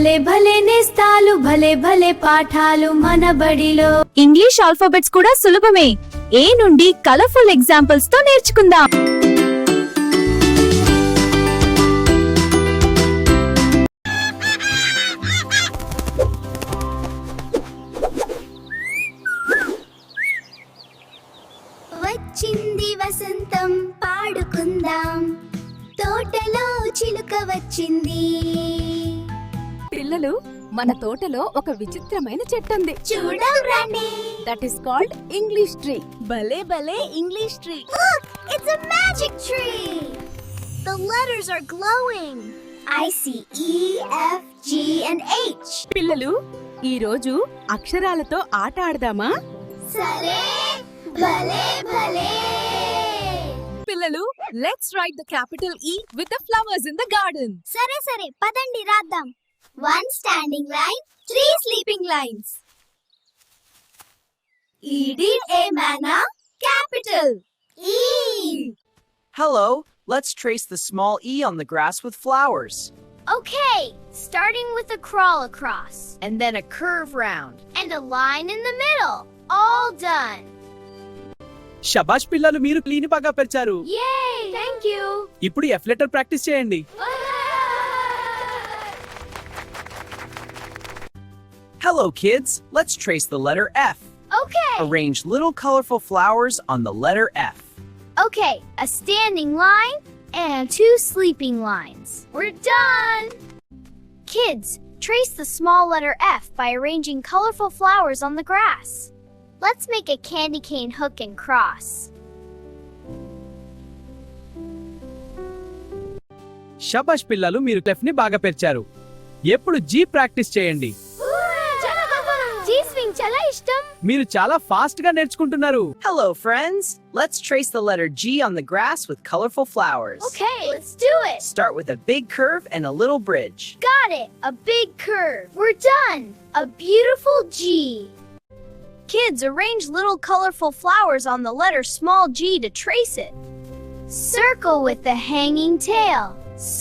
భలే భలే నేస్తాలు భలే భలే పాఠాలు మన బడిలో. ఇంగ్లీష్ ఆల్ఫాబెట్స్ కూడా సులభమే. ఏ నుండి కలర్ఫుల్ ఎగ్జాంపుల్స్ తో నేర్చుకుందాం. వచ్చింది వసంతం పాడుకుందాం, తోటలో చిలుక వచ్చింది. పిల్లలు, మన తోటలో ఒక విచిత్రమైన చెట్టు ఉంది. చూడం రండి. That is called English tree. భలే భలే English tree. Look, it's a magic tree. The letters are glowing. I see E, F, G and H. పిల్లలు, ఈ రోజు అక్షరాలతో ఆట ఆడదామా? సరే, భలే భలే. పిల్లలు, let's write the capital E with the flowers in the garden. సరే సరే, పదండి రాద్దాం. 1 standing line, 3 sleeping lines. E did a manna, capital E. Hello, let's trace the small E on the grass with flowers. Okay, starting with a crawl across. And then a curve round. And a line in the middle. All done. శబాష్ పిల్లలు, మీరు clean బాగా పెంచారు. Yay! Thank you. ఇప్పుడు F letter practice చేయండి. Hello, kids. Let's trace the letter F. Okay. Arrange little colorful flowers on the letter F. Okay, a standing line and 2 sleeping lines. We're done. Kids, trace the small letter F by arranging colorful flowers on the grass. Let's make a candy cane hook and cross. శబాష్ పిల్లలు, మీరు left ని బాగా పెంచారు. ఎప్పుడు G practice చేయండి. G-swing chala ishtam. మీరు చాలా ఫాస్ట్ గా నేర్చుకుంటున్నారు. Hello, friends. Let's trace the letter G on the grass with colorful flowers. Okay, let's do it. Start with a big curve and a little bridge. Got it. A big curve. We're done. A beautiful G. Kids, arrange little colorful flowers on the letter small g to trace it. Circle with the hanging tail.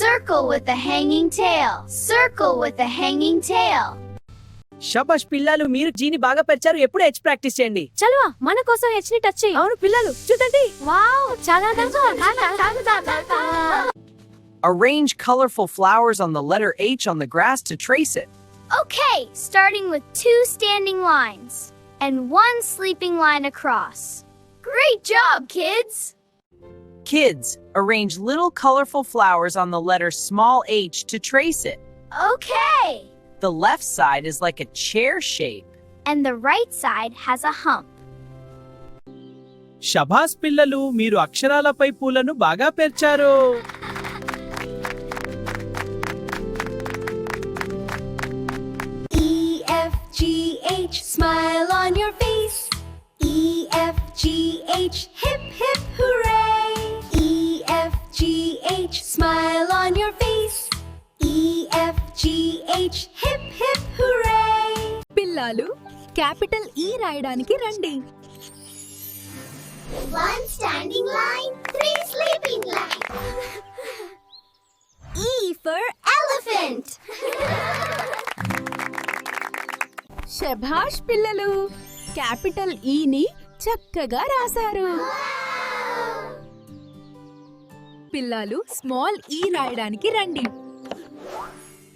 Circle with the hanging tail. Circle with the hanging tail. శబాష్ పిల్లలు, మీరు జీని బాగా పెంచారు. ఎప్పుడు H practice చేయండి. చలువా, మన కోసం H ని టచ్ చేయి. అవును పిల్లలు, చూడండి. వావ్, చాలా Arrange colorful flowers on the letter H on the grass to trace it. Okay, starting with 2 standing lines and 1 sleeping line across. Great job, kids! Kids, arrange little colorful flowers on the letter small h to trace it. Okay! The left side is like a chair shape. And the right side has a hump. శబాష్ పిల్లలు, మీరు అక్షరాలపై పూలను బాగా పెంచారు. E, F, G, H, smile on your face. E, F, G, H, hip, hip, hooray. E, F, G, H, smile on your face. E, F, G, H, hip, hip, hooray. పిల్లలు, capital E రాయడానికి రండి. 1 standing line, 3 sleeping lines. E for elephant. శభాష్ పిల్లలు, capital E ని చక్కగా రాశారు. పిల్లలు, small E రాయడానికి రండి.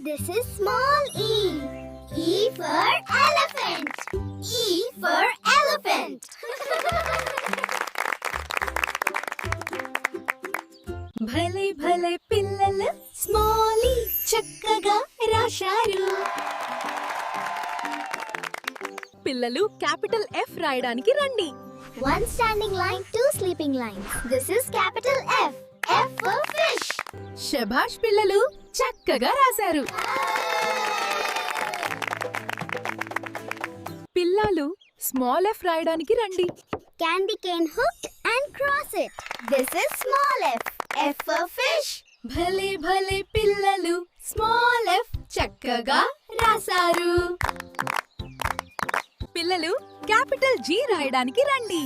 This is small e. E for elephant. E for elephant. భలే భలే పిల్లలు, Small e చక్కగా రాశారు. పిల్లలు, క్యాపిటల్ F రాయడానికి రండి. 1 standing line, 2 sleeping lines. This is capital F. F for fish. శభాష్ పిల్లలు, చక్కగా రాశారు. పిల్లలు, స్మాల్ F రాయడానికి రండి. Candy cane hook and cross it. This is small f. F for fish. భలే భలే పిల్లలు, స్మాల్ F చక్కగా రాశారు. పిల్లలు, క్యాపిటల్ G రాయడానికి రండి.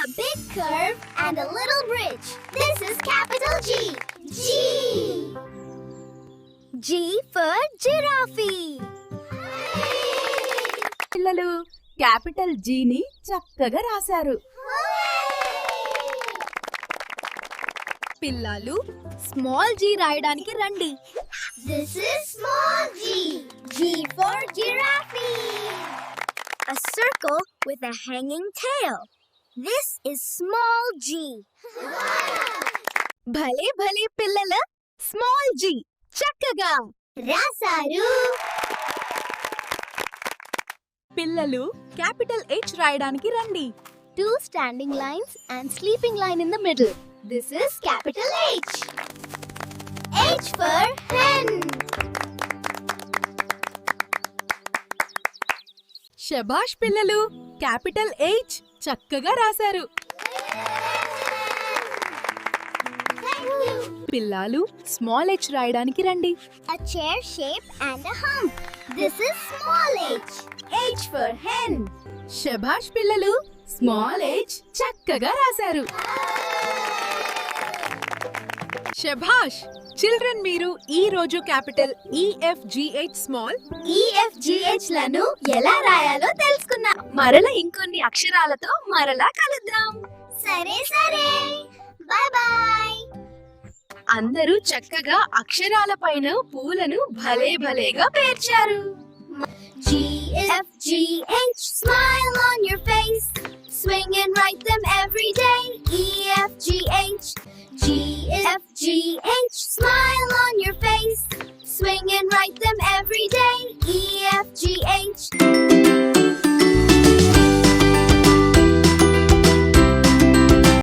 A big curve and a little bridge. This is capital G. G. G for giraffe. పిల్లలు capital జీని చక్కగా రాశారు. పిల్లలు స్మాల్ జీ రాయడానికి రండి. This is small g. G for giraffe. A circle with a hanging tail. This is small g. భలే భలే పిల్లల small G చక్కగా రాశారు. పిల్లలు క్యాపిటల్ హెచ్ రాయడానికి రండి. 2 standing lines and sleeping line in the middle. This is capital H. H for hen. శభాష్ పిల్లలు క్యాపిటల్ హెచ్ చక్కగా రాశారు. పిల్లలు స్మాల్ హెచ్ రాయడానికి రండి. A chair shape and a hump. This is small h. H for hen. శభాష్ పిల్లలు small H చక్కగా రాశారు. శభాష్ చిల్డ్రన్ మీరు ఈ రోజు క్యాపిటల్ EFGH స్మాల్ EFGH లను ఎలా రాయాలో తెలుసుకున్నాం. మరల ఇంకొన్ని అక్షరాలతో మరలా కలుద్దాం. సరే సరే. By by. అందరూ చక్కగా అక్షరాల పైన పూలను భలే భలేగా పేర్చారు. GFGH, smile on your face. Swing and write them every day. EFGH, GFGH.